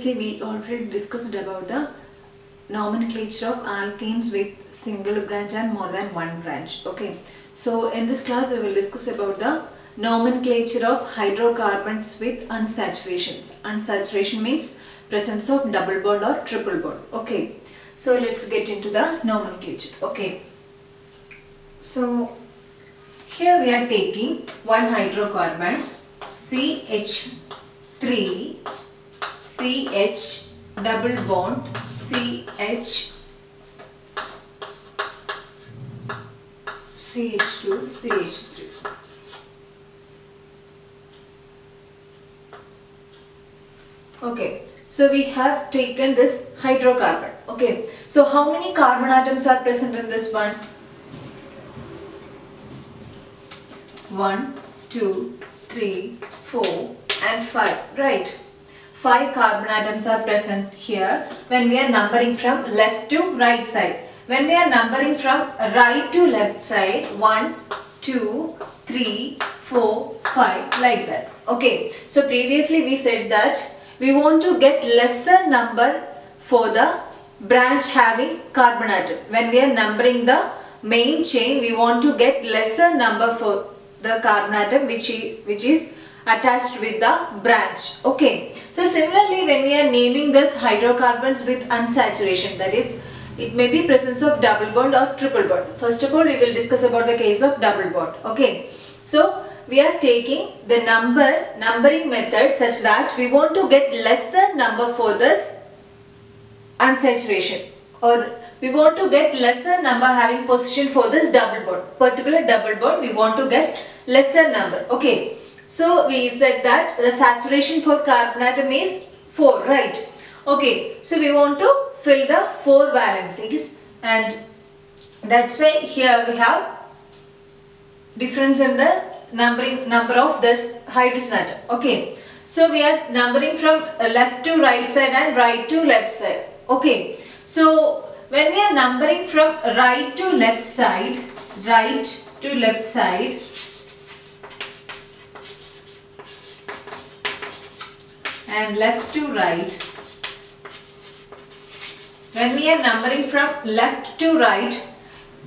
previously we already discussed about the nomenclature of alkanes with single branch and more than one branch. Okay, so in this class we will discuss about the nomenclature of hydrocarbons with unsaturations. Unsaturation means presence of double bond or triple bond. Okay, so let's get into the nomenclature. Okay, so here we are taking one hydrocarbon CH3 CH double bond CH CH2 CH3. Okay, so we have taken this hydrocarbon. Okay, so how many carbon atoms are present in this one? 1, 2, 3, 4 and 5, right? 5 carbon atoms are present here when we are numbering from left to right side. When we are numbering from right to left side, 1, 2, 3, 4, 5 like that. Okay, so previously we said that we want to get lesser number for the branch having carbon atom. When we are numbering the main chain, we want to get lesser number for the carbon atom which is attached with the branch. Okay, so similarly when we are naming this hydrocarbons with unsaturation, that is it may be presence of double bond or triple bond. First of all we will discuss about the case of double bond. Okay, so we are taking the numbering method such that we want to get lesser number for this unsaturation, or we want to get lesser number having position for this double bond. Particular double bond we want to get lesser number. Okay, so we said that the saturation for carbon atom is 4, right? Okay, so we want to fill the 4 valencies, and that's why here we have difference in the number of this hydrogen atom. Okay, so we are numbering from left to right side and right to left side. Okay, so when we are numbering from right to left side and left to right, when we are numbering from left to right,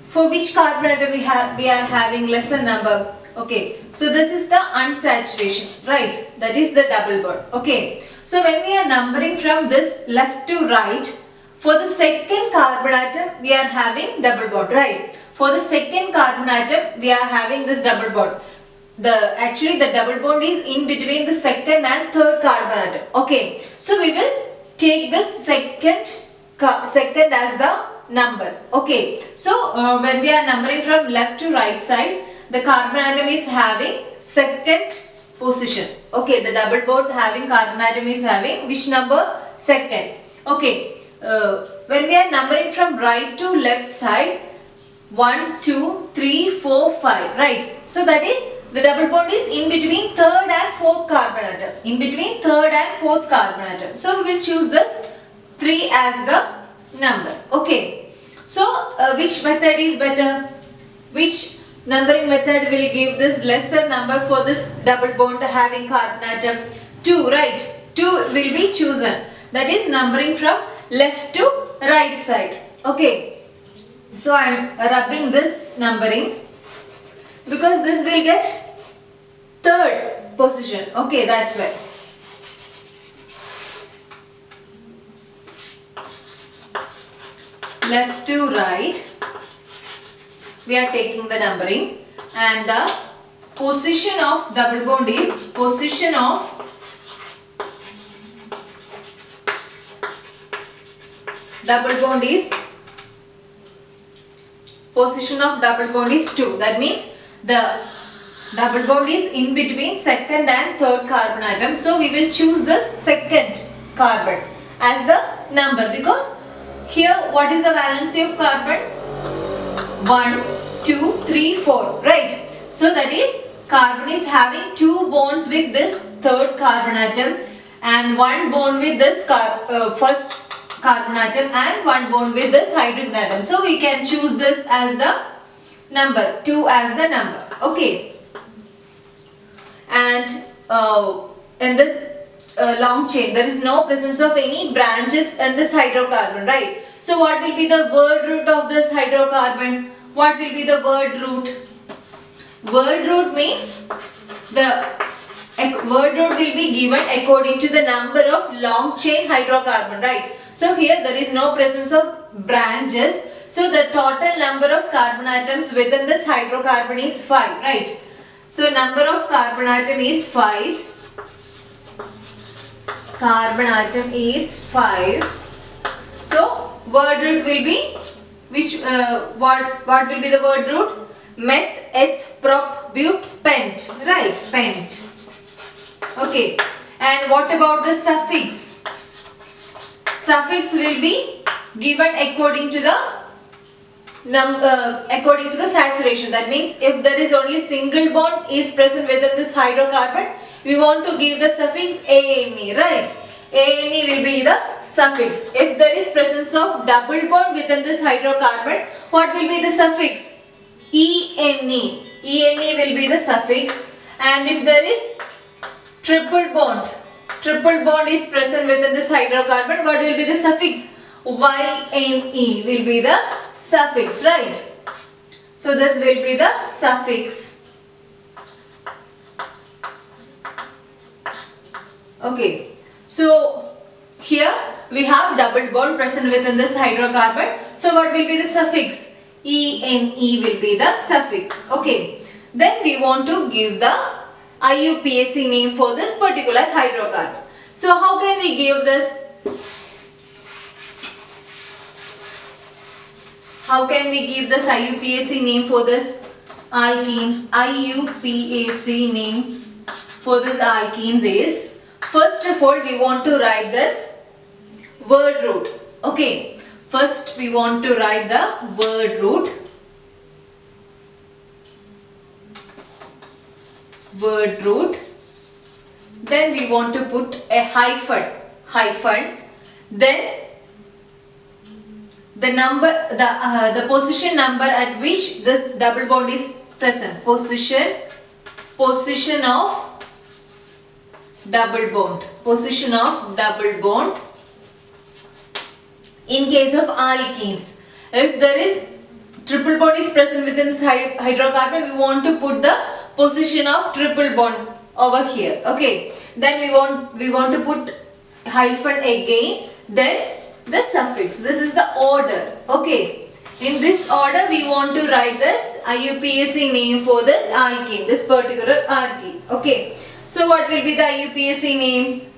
for which carbon atom we are having lesser number? Okay, so this is the unsaturation, right? That is the double bond. Okay, so when we are numbering from this left to right, for the second carbon atom we are having double bond, right? For the second carbon atom we are having this double bond. Actually the double bond is in between the second and third carbon atom. Okay, so we will take this second as the number. Okay, so when we are numbering from left to right side, the carbon atom is having second position. Okay, the double bond having carbon atom is having which number? Second. Okay, when we are numbering from right to left side, 1, 2, 3, 4, 5, right? So that is the double bond is in between third and fourth carbon atom. In between third and fourth carbon atom. So we will choose this 3 as the number. Okay, so which method is better? Which numbering method will give this lesser number for this double bond having carbon atom? 2, right? 2 will be chosen. That is numbering from left to right side. Okay, so I am rubbing this numbering because this will get third position. Okay, that's why. Left to right we are taking the numbering, and the position of double bond is position of double bond is 2. That means the double bond is in between second and third carbon atom. So we will choose the second carbon as the number, because here what is the valency of carbon? 1, 2, 3, 4, right? So that is carbon is having 2 bonds with this third carbon atom and 1 bond with this first carbon atom and 1 bond with this hydrogen atom. So we can choose this as the number, 2 as the number. Okay, and in this long chain. There is no presence of any branches in this hydrocarbon, right? So what will be the word root of this hydrocarbon? What will be the word root? Word root means the word root will be given according to the number of long chain hydrocarbon, right? So here there is no presence of branches. So the total number of carbon atoms within this hydrocarbon is 5, right? So number of carbon atom is 5. Carbon atom is 5. So word root will be which what will be the word root? Meth, eth, prop, but, pent, right? Pent. Okay. And what about the suffix? Suffix will be given according to the according to the saturation. That means if there is only single bond is present within this hydrocarbon, we want to give the suffix ANE, right? ANE will be the suffix. If there is presence of double bond within this hydrocarbon, what will be the suffix? ENE. ENE will be the suffix. And if there is triple bond is present within this hydrocarbon, what will be the suffix? YNE will be the suffix, right? So this will be the suffix. Okay. So here we have double bond present within this hydrocarbon. So what will be the suffix? ENE will be the suffix. Okay. Then we want to give the IUPAC name for this particular hydrocarbon. So how can we give this? How can we give this IUPAC name for this alkenes? IUPAC name for this alkenes is, first of all we want to write this word root. Okay, first we want to write the word root. Word root. Then we want to put a hyphen. Then the number, the position number at which this double bond is present. Position of double bond. Position of double bond in case of alkenes. If there is triple bond is present within this hydrocarbon, we want to put the position of triple bond over here. Okay. Then we want to put hyphen again. Then the suffix. This is the order. Okay. In this order we want to write this IUPAC name for this alkene, this particular alkene. Okay. So what will be the IUPAC name?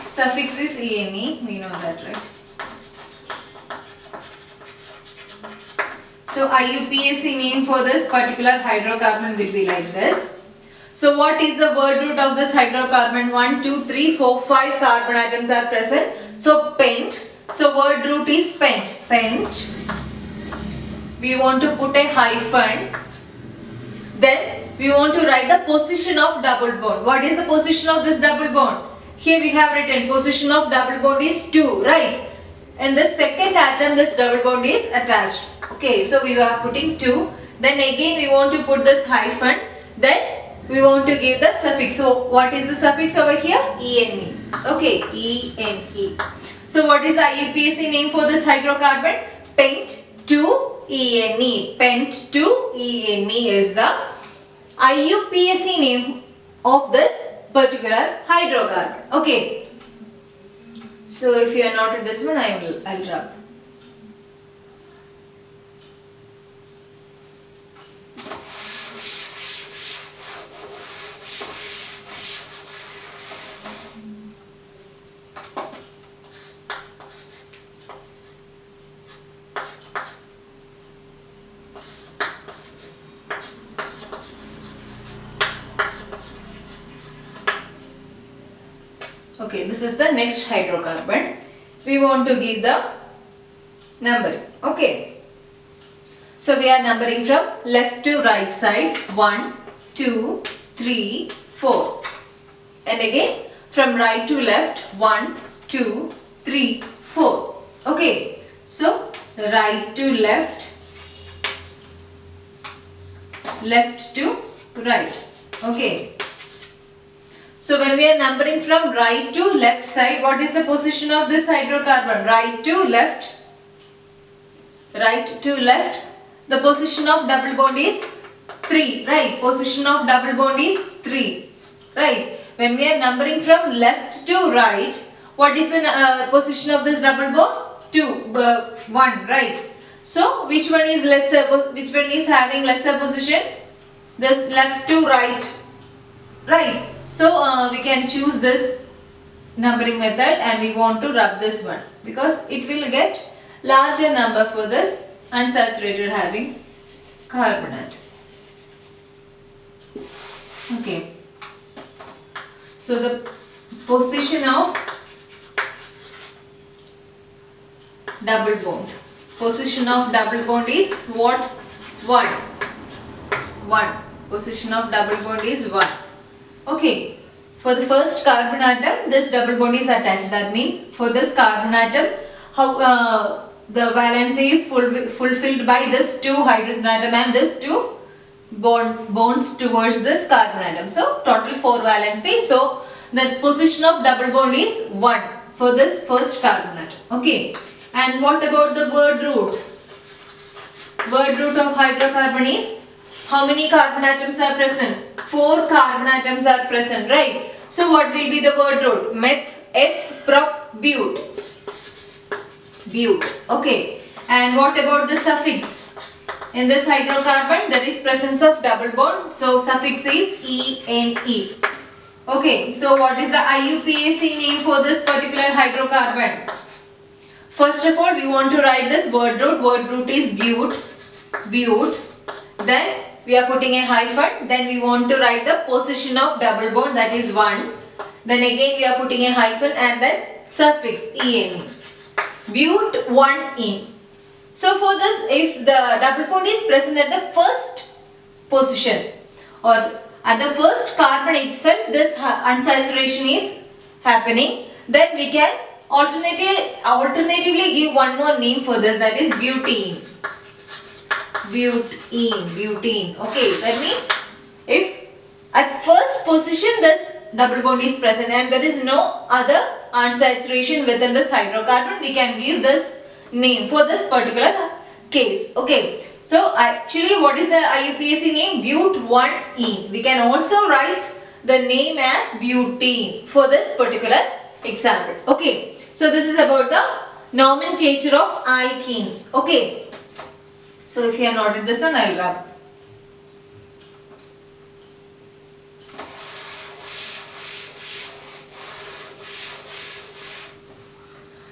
Suffix is ENE. We know that, right? So IUPAC name for this particular hydrocarbon will be like this. So what is the word root of this hydrocarbon? 1, 2, 3, 4, 5 carbon atoms are present. So pent. So word root is pent. Pent. We want to put a hyphen. Then we want to write the position of double bond. What is the position of this double bond? Here we have written position of double bond is 2, right? In the second atom this double bond is attached. Okay, so we are putting 2. Then again we want to put this hyphen. Then we want to give the suffix. So what is the suffix over here? ENE. Okay, ENE. So what is the IUPAC name for this hydrocarbon? Pent 2-ENE. Pent 2-ENE is the IUPAC name of this particular hydrocarbon. Okay. So if you are not at this one, I'll drop. Okay, this is the next hydrocarbon. We want to give the numbering. Okay. So we are numbering from left to right side. 1, 2, 3, 4. And again from right to left. 1, 2, 3, 4. Okay. So right to left. Left to right. Okay. So when we are numbering from right to left side, what is the position of this hydrocarbon? Right to left. Right to left. The position of double bond is 3, right? Position of double bond is 3, right? When we are numbering from left to right, what is the position of this double bond? 1, right? So which one is lesser? Which one is having lesser position? This left to right, right? So we can choose this numbering method, and we want to rub this one because it will get larger number for this unsaturated having carbonate. Okay. So the position of double bond. Position of double bond is what? 1. 1. Position of double bond is 1. Okay. For the first carbon atom, this double bond is attached. That means for this carbon atom, how the valency is fulfilled by this 2 hydrogen atom and this 2 bonds towards this carbon atom. So total 4 valency. So the position of double bond is 1 for this first carbon atom. Okay. And what about the word root? Word root of hydrocarbon is how many carbon atoms are present? 4 carbon atoms are present, right? So what will be the word root? Meth, eth, prop, but. But. Okay. And what about the suffix? In this hydrocarbon, there is presence of double bond. So suffix is ene. Okay. So what is the IUPAC name for this particular hydrocarbon? First of all, we want to write this word root. Word root is but. But. Then we are putting a hyphen. Then we want to write the position of double bond, that is 1. Then again we are putting a hyphen and then suffix ene. But 1 in. So for this, if the double bond is present at the first position or at the first carbon itself, this unsaturation is happening, then we can alternatively give one more name for this, that is butene. Butene. Okay, that means if at first position this double bond is present and there is no other unsaturation within this hydrocarbon, we can give this name for this particular case. Okay, so actually what is the IUPAC name? But1ene. We can also write the name as butene for this particular example. Okay, so this is about the nomenclature of alkenes. Okay, so if you have noted this one, I will rub.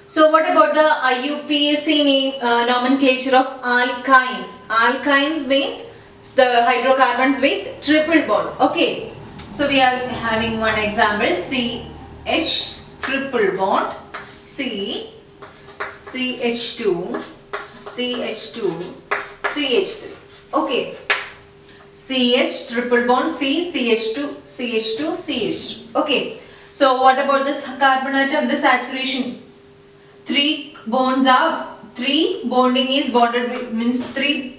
So what about the IUPAC name nomenclature of alkynes? Alkynes mean the hydrocarbons with triple bond. Okay, so we are having one example, CH triple bond, C, CH2, CH2, CH3. Okay, CH triple bond, C, CH2, CH2, CH3. Okay, so what about this carbon atom? The saturation. 3 bonding is bonded with, means 3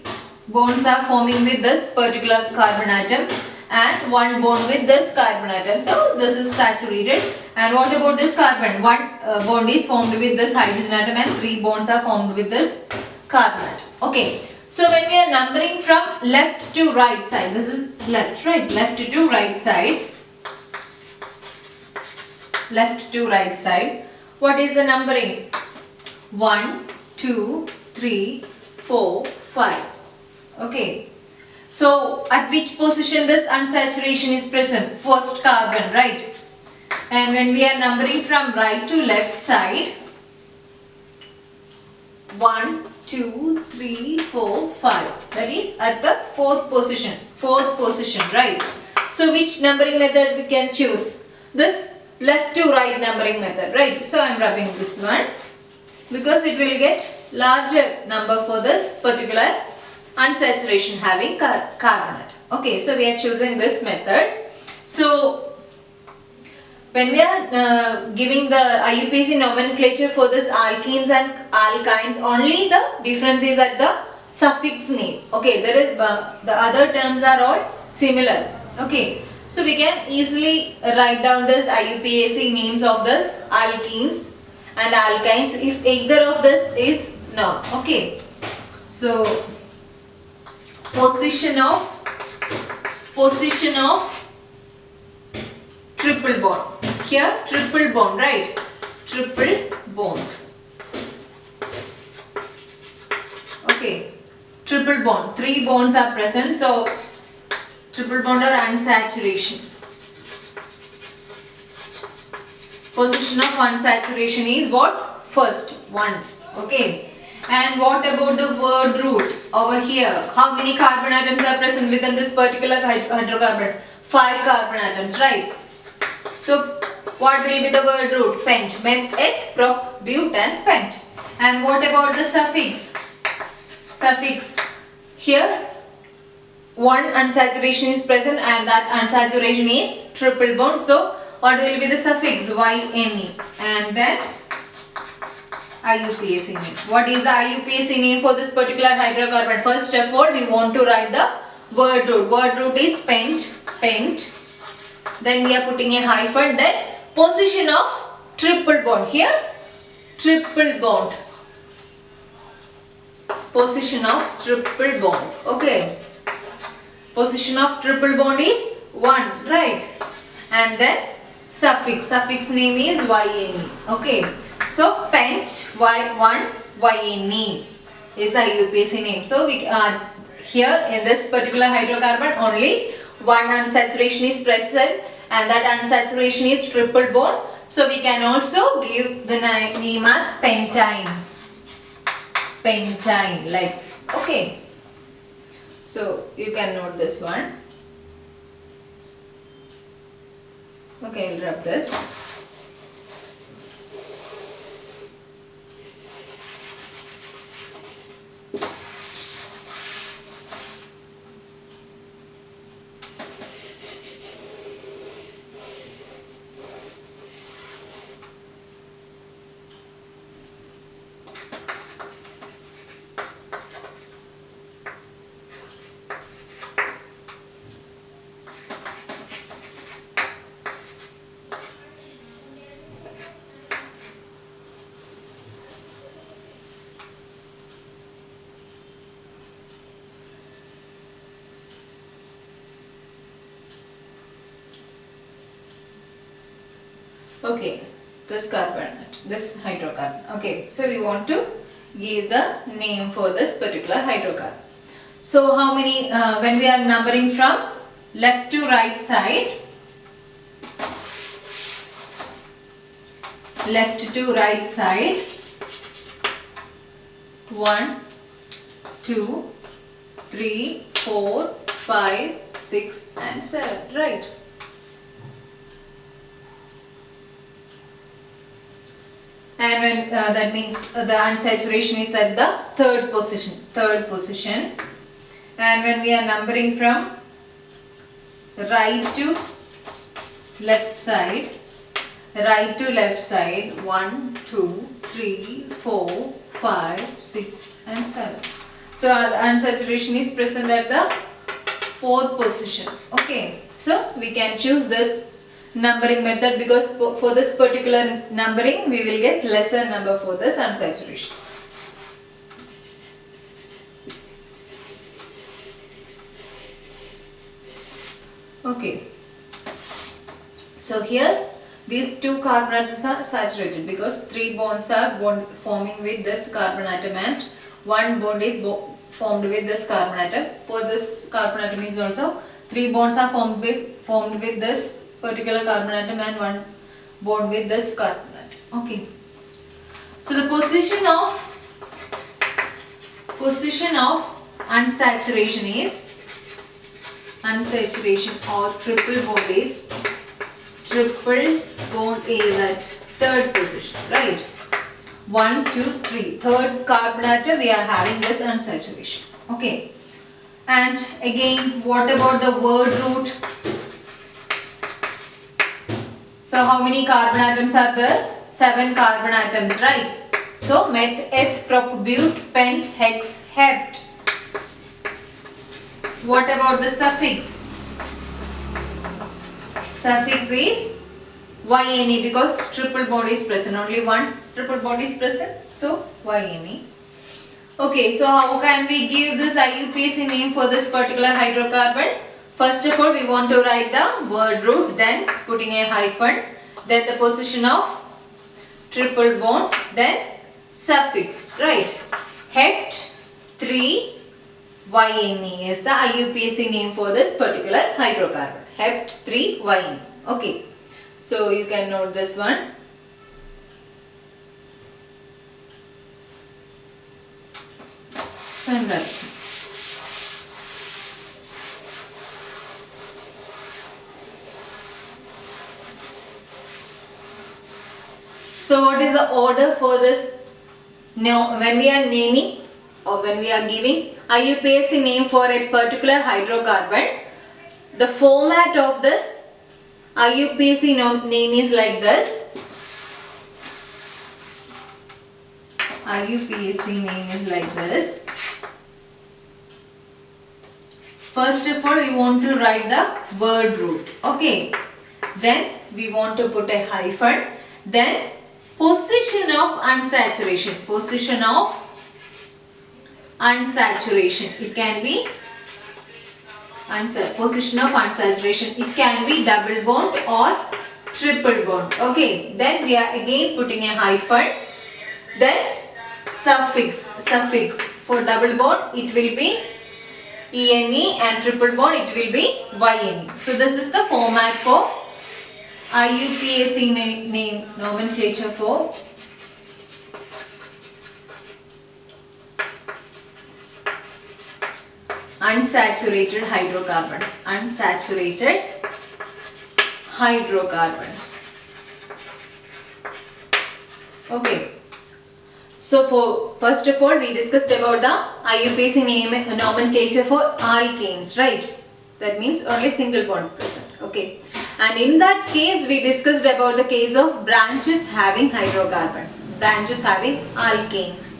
bonds are forming with this particular carbon atom and 1 bond with this carbon atom. So this is saturated. And what about this carbon? 1 bond is formed with this hydrogen atom and 3 bonds are formed with this carbon atom. Okay. So when we are numbering from left to right side, this is left, right? Left to right side. Left to right side. What is the numbering? 1, 2, 3, 4, 5. Okay. So at which position this unsaturation is present? First carbon, right? And when we are numbering from right to left side, 1, 2, 3, 4, 5. That is at the fourth position. Fourth position, right? So which numbering method we can choose? This left to right numbering method, right? So I am rubbing this one because it will get larger number for this particular unsaturation having carbonate. Okay, so we are choosing this method. So when we are giving the IUPAC nomenclature for this alkenes and alkynes, only the difference is at the suffix name. Okay, there is the other terms are all similar. Okay, So we can easily write down this IUPAC names of this alkenes and alkynes if either of this is known. Okay. So position of triple bond. Here triple bond, right? Triple bond. Okay. Triple bond. 3 bonds are present. So triple bond or unsaturation. Position of unsaturation is what? First one. Okay. And what about the word root over here? How many carbon atoms are present within this particular hydrocarbon? 5 carbon atoms, right? So what will be the word root? Pent, meth, eth, prop, but and pent. And what about the suffix? Suffix. Here one unsaturation is present and that unsaturation is triple bond. So what will be the suffix? YNE. And then IUPAC name. What is the IUPAC name for this particular hydrocarbon? First of all, we want to write the word root. Word root is pent. Then we are putting a hyphen. Then position of triple bond. Here, triple bond. Position of triple bond. Okay. Position of triple bond is 1, right? And then suffix. Suffix name is YNE. Okay. So pent Y1 YNE is the IUPAC name. So we here in this particular hydrocarbon only one unsaturation is present and that unsaturation is triple bond. So we can also give the name as pentyne. Pentyne like this. Okay. So you can note this one. Okay, I'll rub this. Okay, this hydrocarbon. Okay, so we want to give the name for this particular hydrocarbon. So how many, when we are numbering from left to right side, left to right side, 1, 2, 3, 4, 5, 6 and 7, right? And when that means the unsaturation is at the third position. And when we are numbering from right to left side, 1, 2, 3, 4, 5, 6 and 7. So our unsaturation is present at the fourth position. Okay, so we can choose this numbering method because for this particular numbering we will get lesser number for this unsaturation. Okay, so here these 2 carbon atoms are saturated because 3 bonds are forming with this carbon atom and 1 bond is formed with this carbon atom. For this carbon atom is also 3 bonds are formed with this particular carbon atom and 1 bond with this carbon atom. Okay. So the position unsaturation is or triple bond is at third position, right? 1, 2, 3. Third carbon atom we are having this unsaturation. Okay. And again, what about the word root? So how many carbon atoms are there? 7 carbon atoms, right? So meth, eth, prop, but, pent, hex, hept. What about the suffix? suffix is YNE because triple bond is present. Only one triple bond is present. So YNE. Okay, so how can we give this IUPAC name for this particular hydrocarbon? First of all, we want to write the word root, then putting a hyphen, then the position of triple bond, then suffix, right? Het 3 YNE is the IUPAC name for this particular hydrocarbon. Het 3 YNE. Okay, so you can note this one. And right. So what is the order for this? Now when we are naming or when we are giving IUPAC name for a particular hydrocarbon, the format of this IUPAC name is like this. IUPAC name is like this. First of all, you want to write the word root. Okay. Then we want to put a hyphen. Then position of unsaturation. Position of unsaturation. It can be position of unsaturation. It can be double bond or triple bond. Okay. Then we are again putting a hyphen. Then suffix. For double bond it will be ENE and triple bond it will be YNE. So this is the format for IUPAC name nomenclature for unsaturated hydrocarbons. Unsaturated hydrocarbons. Okay. So for first of all we discussed about the IUPAC name nomenclature for alkanes, right? That means only single bond present. Okay. And in that case we discussed about the case of branches having hydrocarbons, branches having alkanes.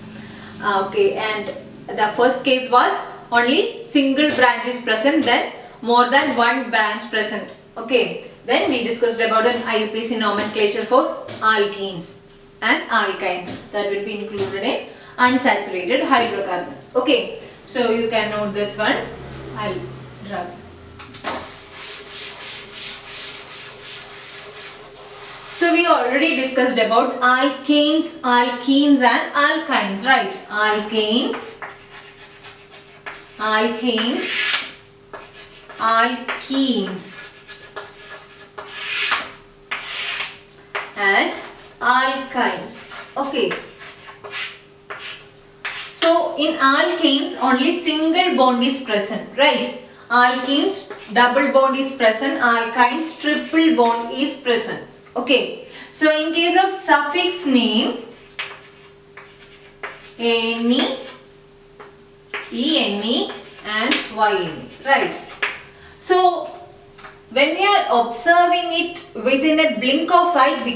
Okay, and the first case was only single branch is present, then more than one branch present. Okay, then we discussed about the IUPAC nomenclature for alkenes and alkynes that will be included in unsaturated hydrocarbons. Okay, so you can note this one. I'll drag. So we already discussed about alkanes, alkenes and alkynes, right? Alkanes, alkenes and alkynes. Okay. So in alkanes only single bond is present, right? Alkenes double bond is present, alkynes triple bond is present. Okay. So in case of suffix name NE, ENE and YNE, right? So when we are observing it within a blink of eye, we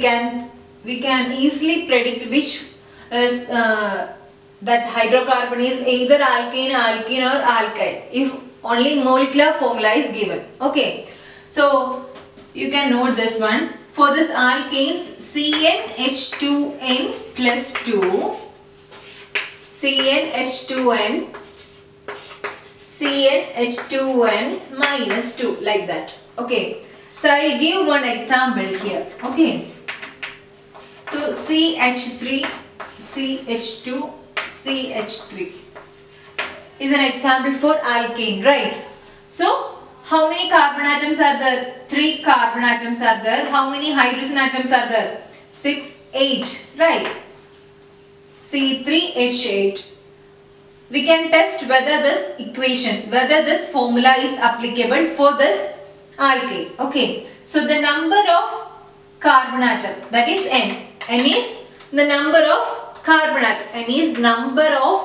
can easily predict which is that hydrocarbon is either alkane, alkene or alkyne if only molecular formula is given. Okay, so you can note this one. For this alkanes, CnH2n plus 2, CnH2n, CnH2n minus 2, like that. Okay, so I will give one example here. Okay, so CH3, CH2, CH3 is an example for alkane, right? So how many carbon atoms are there? 3 carbon atoms are there. How many hydrogen atoms are there? 6, 8, right? C3H8. We can test whether this equation, whether this formula is applicable for this alkane. Okay, so the number of carbon atom, that is N. N is the number of carbon atom. N is number of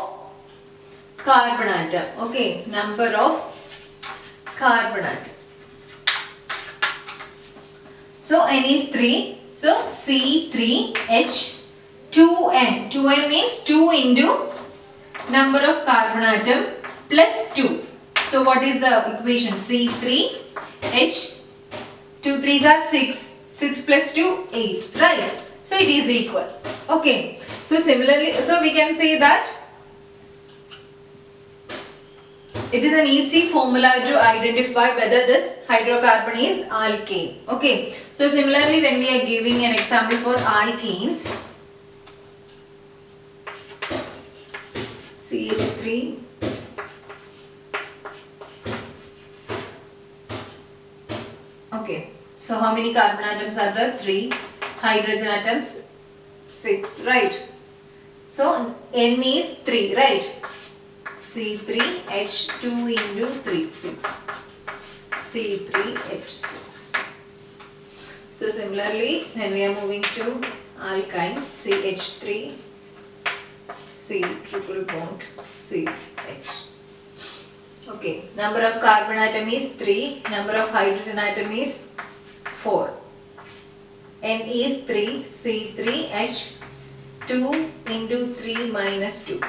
carbon atom. Okay, number of carbon atom. So N is 3. So C3H2N. 2N means 2 into number of carbon atom plus 2. So what is the equation? C3H2 2 3s are 6. 6 plus 2, 8. Right? So it is equal. Okay. So similarly, so we can say that it is an easy formula to identify whether this hydrocarbon is alkane. Okay. So similarly, when we are giving an example for alkanes, CH3, okay. So how many carbon atoms are there? 3. Hydrogen atoms 6, right? So N is 3, right? C3H2 into 3, 6. C3H6. So similarly, when we are moving to alkyne, CH3, C triple bond, CH. Okay, number of carbon atom is 3, number of hydrogen atom is 4. N is 3, C3H2 into 3 minus 2.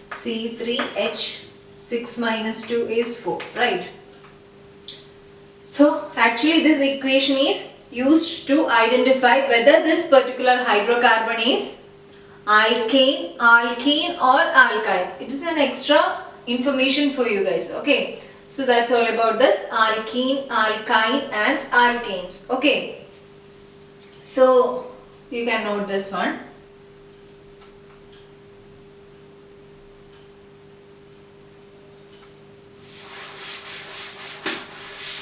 C3H6 minus 2 is 4, right? So actually this equation is used to identify whether this particular hydrocarbon is alkane, alkene or alkyne. It is an extra information for you guys. Okay. So that's all about this alkene, alkyne and alkanes. Okay. So you can note this one.